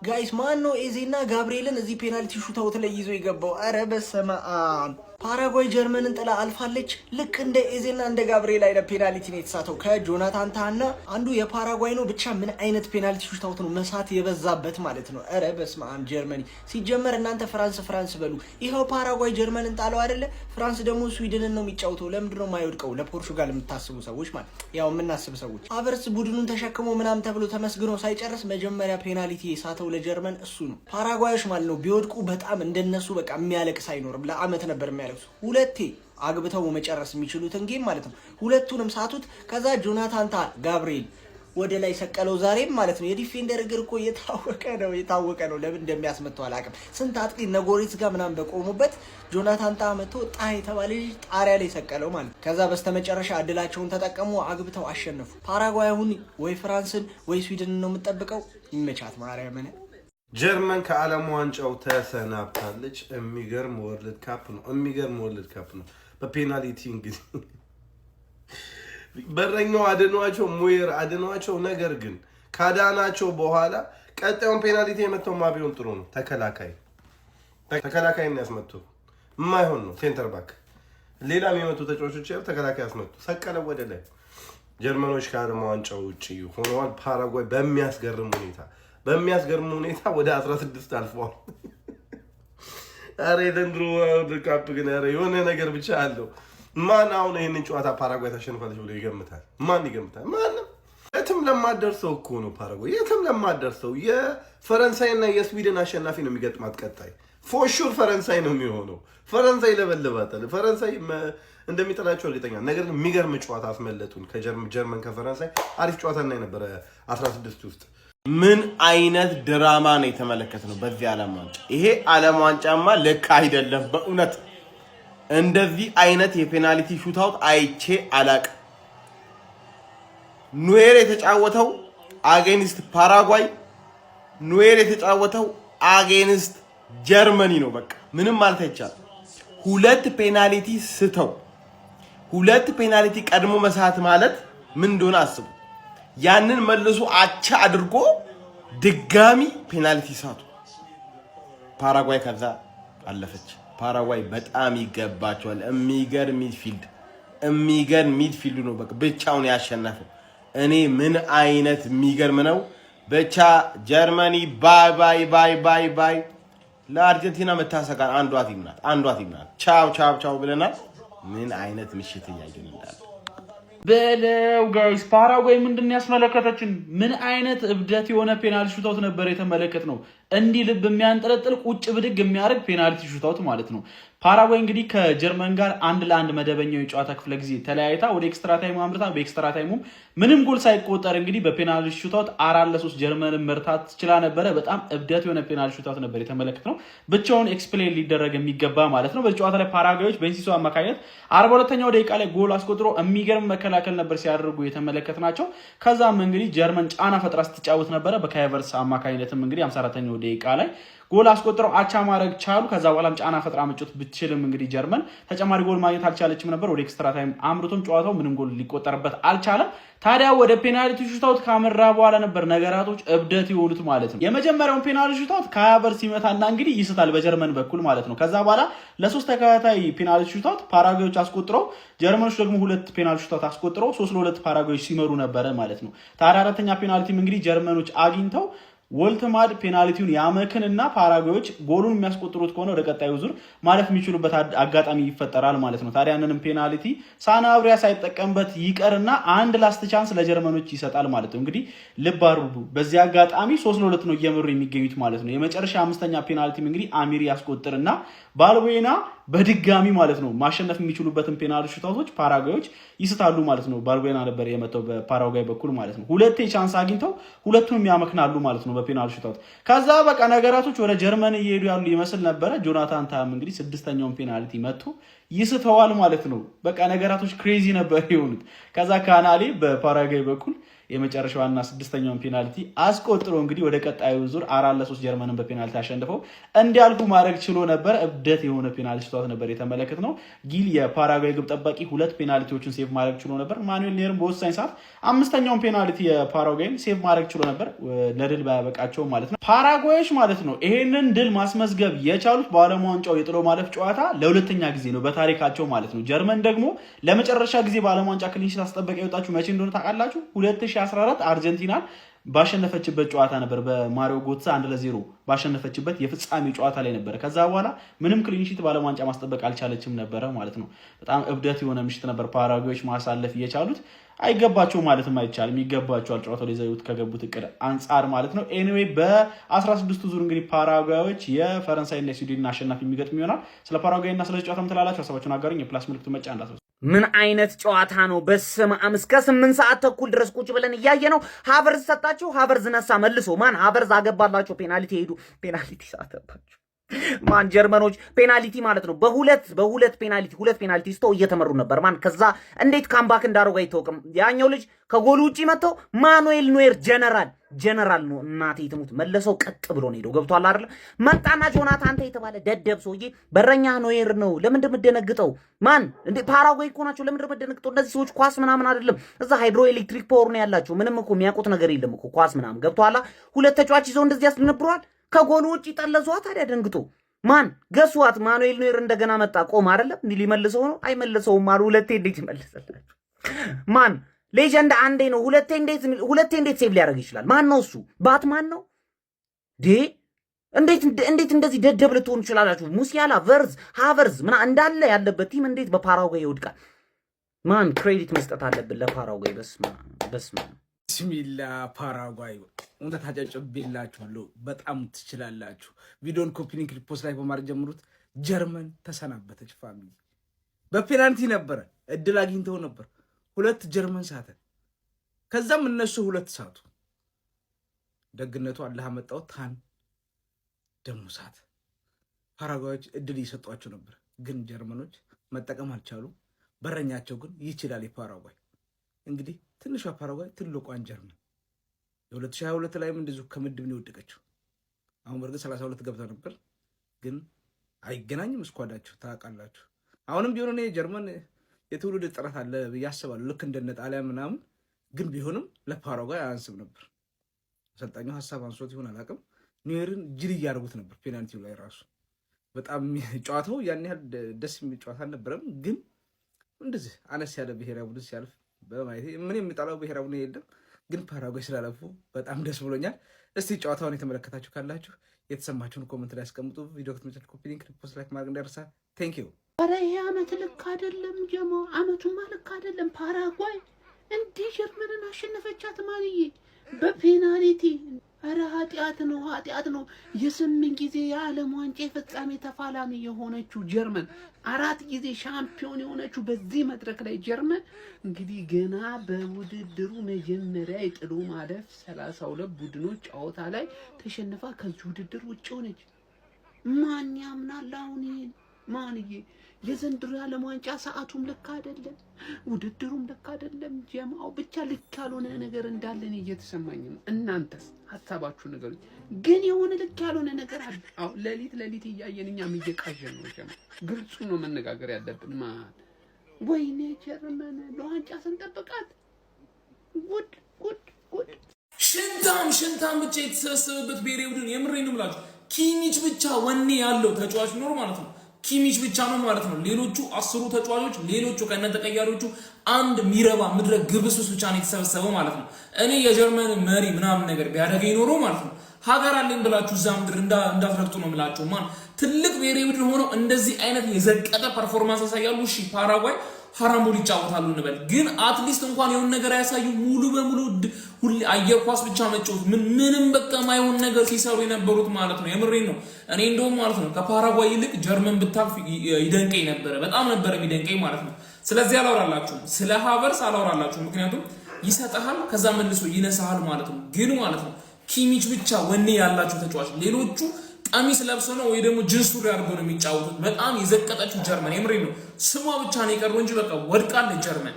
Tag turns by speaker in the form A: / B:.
A: ጋይስ ማን ነው ኤዜና ጋብሪኤልን እዚህ ፔናልቲ ሹታውት ላይ ይዞ የገባው? አረ በስመ አብ። ፓራጓይ ጀርመንን ጥላ አልፋለች። ልክ እንደ ኤዜና እንደ ጋብሪኤል አይነት ፔናልቲ ነው የተሳተው ከጆናታን ታና። አንዱ የፓራጓይ ነው። ብቻ ምን አይነት ፔናልቲ ሹታውት ነው መሳት የበዛበት ማለት ነው። አረ በስመ አብ። ጀርመኒ ሲጀመር እናንተ ፍራንስ በሉ። ይኸው ፓራጓይ ጀርመንን ጣለው አይደለ? ፍራንስ ደግሞ ስዊድንን ነው የሚጫወተው። ለምንድን ነው የማይወድቀው? ለፖርቹጋል የምታስቡ ሰዎች ማለት ያው የምናስብ ሰዎች አቨርስ ቡድኑን ተሸክሞ ምናምን ተብሎ ተመስግኖ ሳይጨርስ መጀመሪያ ፔናልቲ የሳተው ለጀርመን እሱ ነው። ፓራጓዮች ማለት ነው ቢወድቁ በጣም እንደነሱ በቃ የሚያለቅስ አይኖርም። ለአመት ነበር የሚያለቅሱ። ሁለቴ አግብተው መጨረስ የሚችሉትን ጌም ማለት ነው። ሁለቱንም ሳቱት። ከዛ ጆናታን ታ ጋብሪኤል ወደ ላይ ሰቀለው ዛሬም ማለት ነው። የዲፌንደር እግር እኮ የታወቀ ነው። ለምን እንደሚያስመታው አላውቅም። ስንት አጥቂ ነጎሪት ጋር ምናምን በቆሙበት ጆናታን ታ መጥቶ የተባለ ጣሪያ ላይ ሰቀለው ማለት ነው። ከዛ በስተመጨረሻ እድላቸውን ተጠቀሙ፣ አግብተው አሸነፉ። ፓራጓይ አሁን ወይ ፍራንስን ወይ ስዊድንን ነው የምጠብቀው። ይመቻት ማርያምን።
B: ጀርመን ከዓለም ዋንጫው ተሰናብታለች። የሚገርም ወርልድ ካፕ ነው። በፔናልቲ እንግዲህ በረኛው አድኗቸው ሙየር አድኗቸው። ነገር ግን ካዳናቸው በኋላ ቀጣዩን ፔናልቲ የመተው ማቢዮን ጥሩ ነው። ተከላካይ ነው ያስመቱ። የማይሆን ነው ሴንተር ባክ። ሌላ የሚመቱ ተጫዋቾች ያው ተከላካይ ያስመቱ። ሰቀለ ወደ ላይ። ጀርመኖች ከዓለም ዋንጫው ውጪ ሆነዋል። ፓራጓይ በሚያስገርም ሁኔታ ወደ 16 አልፈዋል። አሬ ዘንድሮ ወርልድ ካፕ ግን የሆነ ነገር ብቻ አለው። ማን አሁን ይሄንን ጨዋታ ፓራጓይ ታሸንፋለች ብሎ ይገምታል? ማን ይገምታል? ማንም። የትም ለማደርሰው እኮ ነው ፓራጓይ፣ የትም ለማደርሰው። የፈረንሳይና የስዊድን አሸናፊ ነው የሚገጥማት ቀጣይ። ፎሹር ፈረንሳይ ነው የሚሆነው። ፈረንሳይ ለበለባታል። ፈረንሳይ እንደሚጠላቸው እርግጠኛ። ነገር ግን የሚገርም ጨዋታ አስመለጡን። ጀርመን ከፈረንሳይ አሪፍ ጨዋታ እና የነበረ 16 ውስጥ ምን አይነት ድራማ ነው የተመለከትነው በዚህ ዓለም ዋንጫ። ይሄ ዓለም ዋንጫማ ልክ አይደለም በእውነት። እንደዚህ አይነት የፔናልቲ ሹታውት አይቼ አላቅም። ኑዌር የተጫወተው አጌንስት ፓራጓይ፣ ኑዌር የተጫወተው አጌንስት ጀርመኒ ነው። በቃ ምንም ማለት አይቻልም። ሁለት ፔናልቲ ስተው ሁለት ፔናልቲ ቀድሞ መሳት ማለት ምን እንደሆነ አስቡ። ያንን መልሶ አቻ አድርጎ ድጋሚ ፔናልቲ ሳቱ። ፓራጓይ ከዛ አለፈች። ፓራጓይ በጣም ይገባቸዋል። የሚገርም ሚድፊልድ ነው። በቃ ብቻውን ያሸነፈው። እኔ ምን አይነት የሚገርም ነው። ብቻ ጀርመኒ ባይ ለአርጀንቲና መታሰጋን አንዷ ቲም ናት። ቻው ብለናል። ምን አይነት ምሽት እያየን እንዳለ
C: በለው ጋይስ። ፓራጓይ ምንድን ያስመለከተችን? ምን አይነት እብደት የሆነ ፔናልቲ ሹታውት ነበር የተመለከትነው። እንዲህ ልብ የሚያንጠለጥል ቁጭ ብድግ የሚያደርግ ፔናልቲ ሹታውት ማለት ነው። ፓራጓይ እንግዲህ ከጀርመን ጋር 1-1 መደበኛው የጨዋታ ክፍለ ጊዜ ተለያይታ ወደ ኤክስትራ ታይም አምርታ በኤክስትራ ታይሙም ምንም ጎል ሳይቆጠር እንግዲህ በፔናልቲ ሹታውት 4-3 ጀርመንን መርታት ችላ ነበረ። በጣም እብደት የሆነ ፔናልቲ ሹታውት ነበር የተመለከትነው። ብቻውን ኤክስፕሌን ሊደረግ የሚገባ ማለት ነው። በዚህ ጨዋታ ላይ ፓራጓዮች በኢንሲሶ አማካኝነት 42ኛው ደቂቃ ላይ ጎል አስቆጥሮ የሚገርም መከላከል ነበር ሲያደርጉ የተመለከትናቸው። ከዛም እንግዲህ ጀርመን ጫና ፈጥራ ስትጫወት ነበረ። በካይቨርስ አማካኝነትም እንግዲህ 54ኛው ደቂቃ ላይ ጎል አስቆጥረው አቻ ማድረግ ቻሉ። ከዛ በኋላም ጫና ፈጥራ መጫወት ብትችልም እንግዲህ ጀርመን ተጨማሪ ጎል ማግኘት አልቻለችም ነበር። ወደ ኤክስትራ ታይም አምርቶም ጨዋታው ምንም ጎል ሊቆጠርበት አልቻለም። ታዲያ ወደ ፔናልቲ ሹታውት ካመራ በኋላ ነበር ነገራቶች እብደት የሆኑት ማለት ነው። የመጀመሪያውን ፔናልቲ ሹታውት ከሀቨርትዝ ሲመታና እንግዲህ ይስታል በጀርመን በኩል ማለት ነው። ከዛ በኋላ ለሶስት ተከታታይ ፔናልቲ ሹታውት ፓራጓዮች አስቆጥረው ጀርመኖች ደግሞ ሁለት ፔናልቲ ሹታውት አስቆጥረው 3-2 ፓራጓዮች ሲመሩ ነበረ ማለት ነው። ታዲያ አራተኛ ፔናልቲም እንግዲህ ጀርመኖች አግኝተው ወልትማድ ፔናልቲውን ያመክንና ፓራጓዮች ጎሉን የሚያስቆጥሩት ከሆነ ወደ ቀጣዩ ዙር ማለፍ የሚችሉበት አጋጣሚ ይፈጠራል ማለት ነው። ታዲያ ያንንም ፔናልቲ ሳናብሪያ ሳይጠቀምበት ይቀርና አንድ ላስት ቻንስ ለጀርመኖች ይሰጣል ማለት ነው። እንግዲህ ልብ አድርጉ፣ በዚህ አጋጣሚ 3-2 ነው እየመሩ የሚገኙት ማለት ነው። የመጨረሻ አምስተኛ ፔናልቲም እንግዲህ አሚሪ ያስቆጥርና ባልቦና በድጋሚ ማለት ነው ማሸነፍ የሚችሉበትን ፔናልቲ ሹታውቶች ፓራጓዮች ይስታሉ ማለት ነው። ባልቦና ነበር የመተው በፓራጓይ በኩል ማለት ነው። ሁለቴ ቻንስ አግኝተው ሁለቱንም ያመክናሉ ማለት ነው በፔናልቲ ሹታውት። ከዛ በቃ ነገራቶች ወደ ጀርመን እየሄዱ ያሉ ይመስል ነበረ። ጆናታን ታም እንግዲህ 6ኛውን ፔናልቲ መቶ ይስተዋል ማለት ነው። በቃ ነገራቶች ክሬዚ ነበር የሆኑት። ከዛ ካናሌ በፓራጓይ በኩል የመጨረሻውና ስድስተኛውን ፔናልቲ አስቆጥሮ እንግዲህ ወደ ቀጣዩ ዙር 4-3 ጀርመንን በፔናልቲ አሸንፈው እንዲያልፉ ማድረግ ችሎ ነበር። እብደት የሆነ ፔናልቲ ሽቷት ነበር የተመለከትነው። ጊል የፓራጓይ ግብ ጠባቂ 2 ፔናልቲዎችን ሴቭ ማድረግ ችሎ ነበር። ማኑኤል ኔርም በወሳኝ ሰዓት 5ኛውን ፔናልቲ የፓራጓይን ሴቭ ማድረግ ችሎ ነበር፣ ለድል ባያበቃቸው ማለት ነው። ፓራጓዮች ማለት ነው ይሄንን ድል ማስመዝገብ የቻሉት በዓለም ዋንጫው የጥሎ ማለፍ ጨዋታ ለሁለተኛ ጊዜ ነው በታሪካቸው ማለት ነው። ጀርመን ደግሞ ለመጨረሻ ጊዜ በዓለም ዋንጫ ክሊንሺት አስጠበቀ የወጣችሁ መቼ እንደሆነ ታውቃላችሁ? 2014 አርጀንቲናን ባሸነፈችበት ጨዋታ ነበር። በማሪዮ ጎትሳ 1-0 ባሸነፈችበት የፍጻሜ ጨዋታ ላይ ነበር። ከዛ በኋላ ምንም ክሊንሺት በዓለም ዋንጫ ማስጠበቅ አልቻለችም ነበረ ማለት ነው። በጣም እብደት የሆነ ምሽት ነበር ፓራጓዮች ማሳለፍ የቻሉት። አይገባቸው ማለትም አይቻልም፣ ይገባቸዋል ጨዋታው ላይ ዘይውት ከገቡት እቅድ አንጻር ማለት ነው። ኤኒዌይ በ16ቱ ዙር እንግዲህ ፓራጓዮች የፈረንሳይና የስዊድን አሸናፊ የሚገጥም ይሆናል። ስለ ፓራጓይና ስለ ጨዋታው ምትላላችሁ ሀሳባችሁን አጋሩኝ። የፕላስ ምልክቱ መጫ እንዳትረሱ።
D: ምን አይነት ጨዋታ ነው? በስመ አብ እስከ 8 ሰዓት ተኩል ድረስ ቁጭ ብለን እያየ ነው። ሃቨርዝ ሰጣቸው፣ ሃቨርዝ ነሳ መልሶ። ማን ሃቨርዝ አገባላቸው። ፔናልቲ ሄዱ፣ ፔናልቲ ሳተባቸው። ማን ጀርመኖች ፔናልቲ ማለት ነው በሁለት ፔናልቲ ስቶ እየተመሩ ነበር። ማን ከዛ እንዴት ካምባክ እንዳደረጉ አይተውቅም። ያኛው ልጅ ከጎሉ ውጪ መጥተው ማኑኤል ኖየር ጀነራል ነው እናቴ ትሙት መለሰው ቀጥ ብሎ ነው ሄደው። ገብቷል አይደል? መጣና ጆናታን አንተ የተባለ ደደብ ሰውዬ በረኛ ኖየር ነው። ለምን እንደምደነግጠው ማን እንዴ ፓራጓይ እኮ ናቸው። ለምን እንደምደነግጠው እነዚህ ሰዎች ኳስ ምናምን አይደለም፣ እዛ ሃይድሮ ኤሌክትሪክ ፓወር ነው ያላቸው። ምንም እኮ የሚያውቁት ነገር የለም እኮ ኳስ ምናምን። ገብቷል? ሁለት ተጫዋች ይዘው እንደዚህ ያስነብሯል። ከጎሉ ውጪ ጠለዟት። ታዲያ ደንግጦ ማን ገሷት። ማኑኤል ኖየር እንደገና መጣ። ቆም አይደለም እንዴ ሊመልሰው ነው? አይመልሰውም አሉ። ሁለቴ እንዴት ይመልሰላችሁ? ማን ሌጀንድ አንዴ ነው። ሁለቴ እንዴት ሴቭ ሊያደርግ ይችላል? ማን ነው እሱ? ባትማን ነው ዴ? እንዴት እንደዚህ ደደብ ልትሆኑ ይችላላችሁ? ሙሲያላ፣ ቨርዝ፣ ሃቨርዝ ምና እንዳለ ያለበት ቲም እንዴት በፓራጓይ ይወድቃል? ማን ክሬዲት መስጠት አለብን ለፓራጓይ። በስማ
E: ቢስሚላ ፓራጓይ እንተ ታጨጭብላችኋለሁ። በጣም ትችላላችሁ። ቪዲዮን ኮፒ ሊንክ ሪፖስት ላይ በማድረግ ጀምሩት። ጀርመን ተሰናበተች። ፋሚሊ በፔናልቲ ነበረ እድል አግኝተው ነበር። 2 ጀርመን ሳተ። ከዛም እነሱ 2 ሳቱ። ደግነቱ አላህ መጣው ታን ደሙ ሳት። ፓራጓዮች እድል እየሰጧቸው ነበር፣ ግን ጀርመኖች መጠቀም አልቻሉም። በረኛቸው ግን ይችላል። የፓራጓይ እንግዲህ ትንሿ ፓራጓይ ትልቋን ጀርመን የ2022 ላይም እንደዚሁ ከምድብ ነው የወደቀችው። አሁን በርግጥ 32 ገብታ ነበር፣ ግን አይገናኝም ስኳዳቸው ታውቃላችሁ። አሁንም ቢሆን እኔ ጀርመን የትውልድ ጥረት አለ ብዬ አስባለሁ፣ ልክ እንደነ ጣሊያን ምናምን። ግን ቢሆንም ለፓራጓይ አያንስም ነበር። አሰልጣኙ ሀሳብ አንሶት ይሆን አላውቅም። ኒውየርን ጅል እያደረጉት ነበር ፔናልቲው ላይ ራሱ። በጣም ጨዋታው ያን ያህል ደስ የሚል ጨዋታ አልነበረም። ግን እንደዚህ አነስ ያለ ብሔራዊ ቡድን ሲያልፍ በማየት ምን የሚጣላው ብሔራዊ ቡድን የለም። ግን ፓራጓይ ስላለፉ በጣም ደስ ብሎኛል። እስቲ ጨዋታውን የተመለከታችሁ ካላችሁ የተሰማችሁን ኮመንት ላይ አስቀምጡ። ቪዲዮ ከተመቻችሁ ኮፒ ሊንክ ሪፖስት ላይክ ማድረግ እንዳይረሳ። ቴንክ ዩ።
F: ኧረ ይሄ አመት ልክ አይደለም ጀማ፣ አመቱማ ልክ አይደለም። ፓራጓይ እንዲህ ጀርመንን አሸነፈቻት ማንዬ በፔናልቲ። ኧረ ኃጢአት ነው። የ8 ጊዜ የዓለም ዋንጫ የፍጻሜ ተፋላሚ የሆነችው ጀርመን 4 ጊዜ ሻምፒዮን የሆነችው በዚህ መድረክ ላይ ጀርመን እንግዲህ ገና በውድድሩ መጀመሪያ የጥሎ ማለፍ 32 ቡድኖች ጨዋታ ላይ ተሸንፋ ከዚህ ውድድር ውጭ ሆነች። ማን ያምናል አሁን ይሄን? ማንዬ የዘንድሮ የዓለም ዋንጫ ሰዓቱም ልክ አይደለም፣ ውድድሩም ልክ አይደለም። ጀማው ብቻ ልክ ያልሆነ ነገር እንዳለን እየተሰማኝ ነው። እናንተስ ሀሳባችሁ ንገሩኝ። ግን የሆነ ልክ ያልሆነ ነገር አለ። አዎ ሌሊት እያየን እኛም እየቃዠን ነው። ጀማ ግልጹ ነው መነጋገር ያለብን። ማን ወይኔ ጀርመን ለዋንጫ ስንጠብቃት ጉድ
G: ሽንታም ብቻ የተሰበሰበበት ብሔራዊ ቡድን የምሬን ነው የምላችሁ። ኪሚች ብቻ ወኔ ያለው ተጫዋች ኖር ማለት ነው። ኪሚች ብቻ ነው ማለት ነው። ሌሎቹ 10 ተጫዋቾች ሌሎቹ ከነተቀያሪዎቹ አንድ ሚረባ ምድረ ግብስብስ ብቻ ነው የተሰበሰበው ማለት ነው። እኔ የጀርመን መሪ ምናምን ነገር ቢያደርገኝ ኖሮ ማለት ነው ሀገር አለኝ ብላችሁ እዛ ምድር እንዳትረግጡ ነው የምላችሁ። ማን ትልቅ ብሔራዊ ቡድን ሆኖ እንደዚህ አይነት የዘቀጠ ፐርፎርማንስ ያሳያሉ። እሺ ፓራጓይ ሀራምቦል ይጫወታሉ እንበል፣ ግን አትሊስት እንኳን የሆነ ነገር ያሳዩ። ሙሉ በሙሉ ሁሌ አየር ኳስ ብቻ መጫወት ምንም በቃ ማይሆን ነገር ሲሰሩ የነበሩት ማለት ነው። የምሬን ነው። እኔ እንደውም ማለት ነው ከፓራጓይ ይልቅ ጀርመን ብታልፍ ይደንቀኝ ነበረ፣ በጣም ነበረ የሚደንቀኝ ማለት ነው። ስለዚህ አላወራላችሁም፣ ስለ ሃቨርስ አላወራላችሁም፣ ምክንያቱም ይሰጣል ከዛ መልሶ ይነሳል ማለት ነው። ግን ማለት ነው ኪሚች ብቻ ወኔ ያላቸው ተጫዋች፣ ሌሎቹ ቀሚስ ለብሰው ነው ወይ ደግሞ ጅንስ ሱሪ አድርገው ነው የሚጫወቱት። በጣም የዘቀጠችው ጀርመን የምሬን ነው። ስሟ ብቻ ነው የቀረው እንጂ በቃ ወድቃለች ጀርመን።